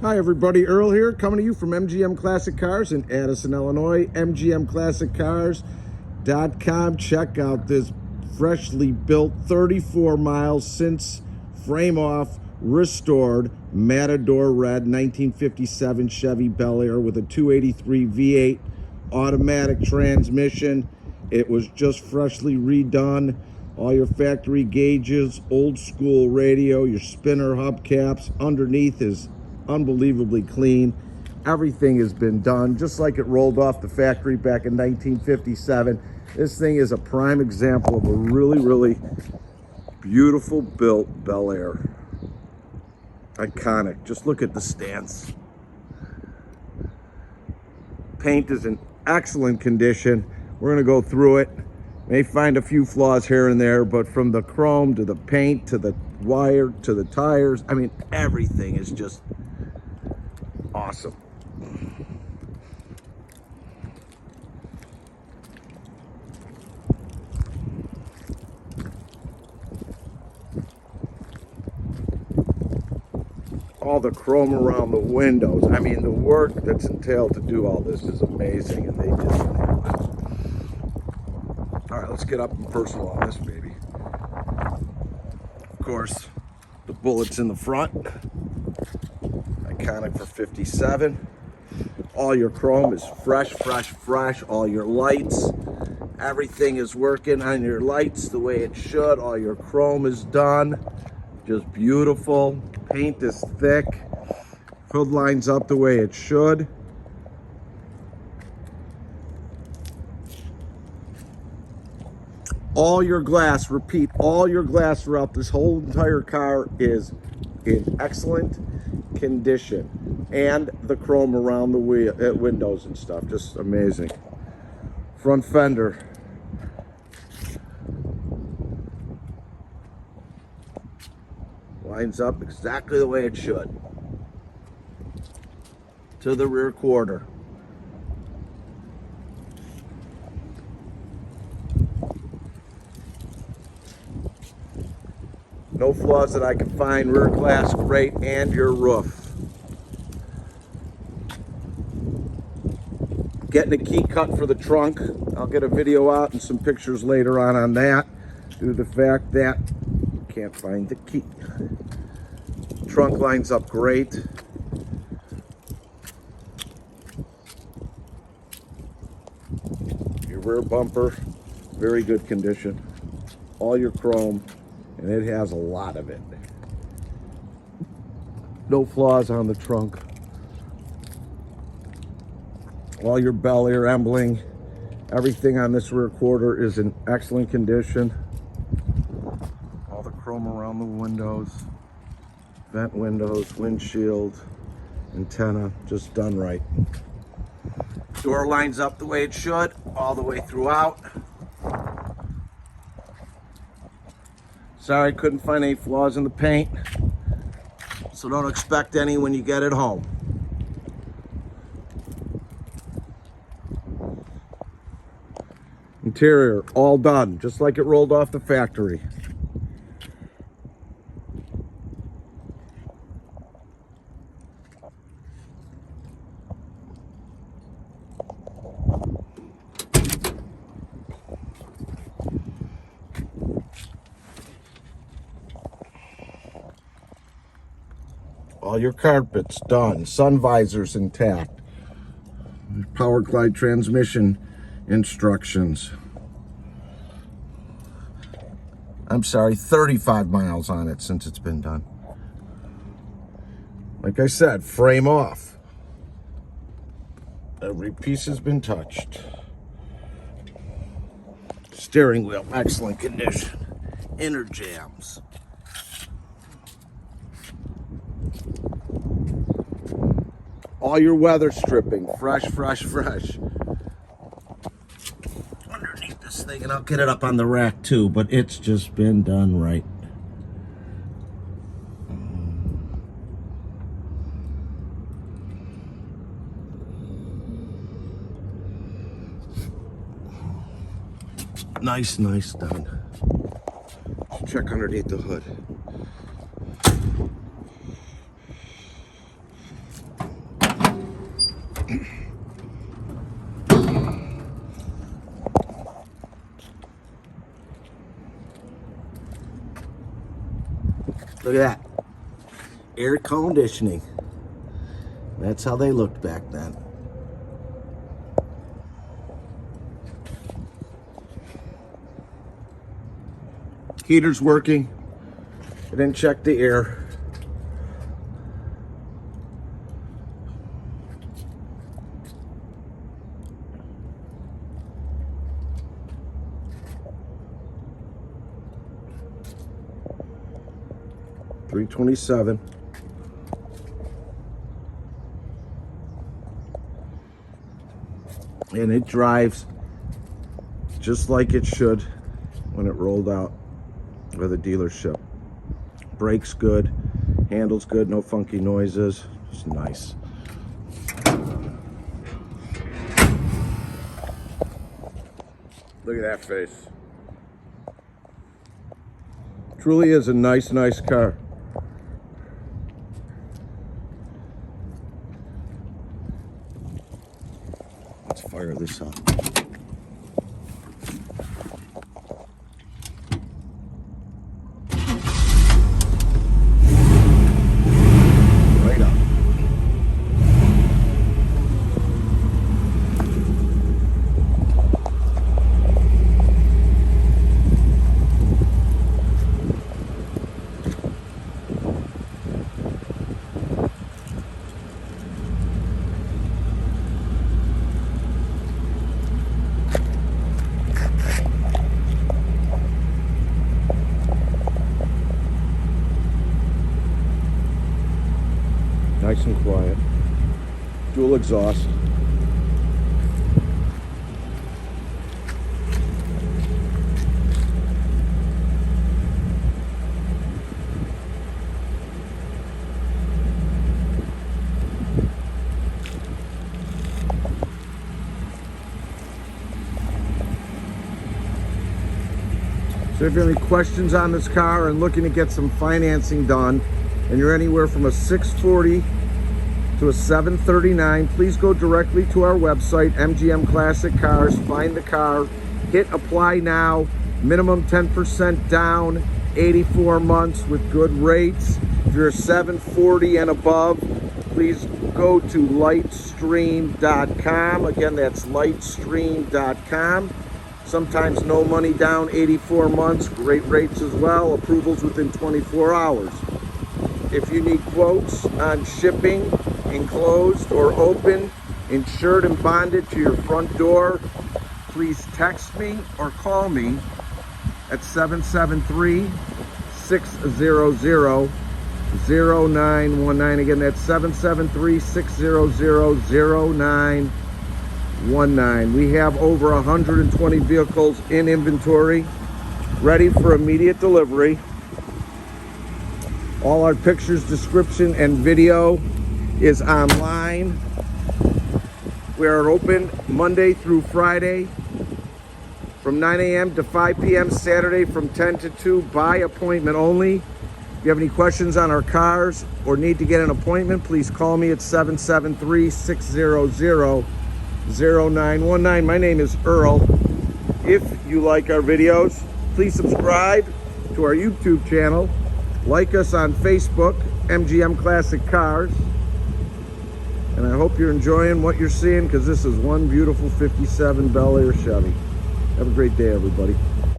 Hi everybody, Earl here, coming to you from MGM Classic Cars in Addison, Illinois. MGMClassicCars.com. Check out this freshly built 34 miles since frame off, restored Matador red 1957 Chevy Bel Air with a 283 V8 automatic transmission. It was just freshly redone. All your factory gauges, old school radio, your spinner hubcaps. Underneath is unbelievably clean. Everything has been done just like it rolled off the factory back in 1957. This thing is a prime example of a really beautiful built Bel Air. Iconic. Just look at the stance. Paint is in excellent condition. We're going to go through it. May find a few flaws here and there, but from the chrome to the paint to the wire to the tires, I mean, everything is just awesome. All the chrome around the windows. I mean, the work that's entailed to do all this is amazing, and they just nailed it. All right, let's get up and personal on this baby. Of course, the bullets in the front. Iconic for 57. All your chrome is fresh. All your lights, everything is working on your lights the way it should. All your chrome is done. Just beautiful. Paint is thick. Hood lines up the way it should. All your glass, repeat, all your glass throughout this whole entire car is in excellent condition. And the chrome around the windows and stuff, just amazing. Front fender. Lines up exactly the way it should. To the rear quarter. No flaws that I can find. Rear glass great, and your roof. Getting a key cut for the trunk. I'll get a video out and some pictures later on that. Due to the fact that you can't find the key. Trunk lines up great. Your rear bumper, very good condition. All your chrome, and it has a lot of it. No flaws on the trunk. All your Bel Air embling, everything on this rear quarter is in excellent condition. All the chrome around the windows, vent windows, windshield, antenna, just done right. Door lines up the way it should, all the way throughout. Sorry, couldn't find any flaws in the paint, so don't expect any when you get it home. Interior, all done, just like it rolled off the factory. All your carpets done, sun visors intact, power glide transmission instructions. I'm sorry, 35 miles on it since it's been done. Like I said, frame off. Every piece has been touched. Steering wheel, excellent condition. Inner jams. All your weather stripping, fresh. Underneath this thing, and I'll get it up on the rack too, but it's just been done right. Nice done. Let's check underneath the hood. Look at that. Air conditioning. That's how they looked back then. Heater's working. I didn't check the air. $327. And it drives just like it should when it rolled out of the dealership. Brakes good, handles good, no funky noises. It's nice. Look at that face. Truly is a nice car. Let's fire this up. Right up. Nice and quiet. Dual exhaust. So if you have any questions on this car and looking to get some financing done, and you're anywhere from a 640 to a 739, please go directly to our website, MGM Classic Cars, find the car, hit apply now, minimum 10% down, 84 months with good rates. If you're a 740 and above, please go to lightstream.com. Again, that's lightstream.com. Sometimes no money down, 84 months, great rates as well, approvals within 24 hours. If you need quotes on shipping, enclosed or open, insured and bonded to your front door, please text me or call me at 773-600-0919. Again, that's 773-600-0919. We have over 120 vehicles in inventory, ready for immediate delivery. All our pictures, description, and video is online. We are open Monday through Friday from 9 a.m. to 5 p.m. Saturday from 10 to 2 by appointment only. If you have any questions on our cars or need to get an appointment, please call me at 773-600-0919. My name is Earl. If you like our videos, please subscribe to our YouTube channel. Like us on Facebook, MGM Classic Cars. And I hope you're enjoying what you're seeing, because this is one beautiful 57 Bel Air Chevy. Have a great day, everybody.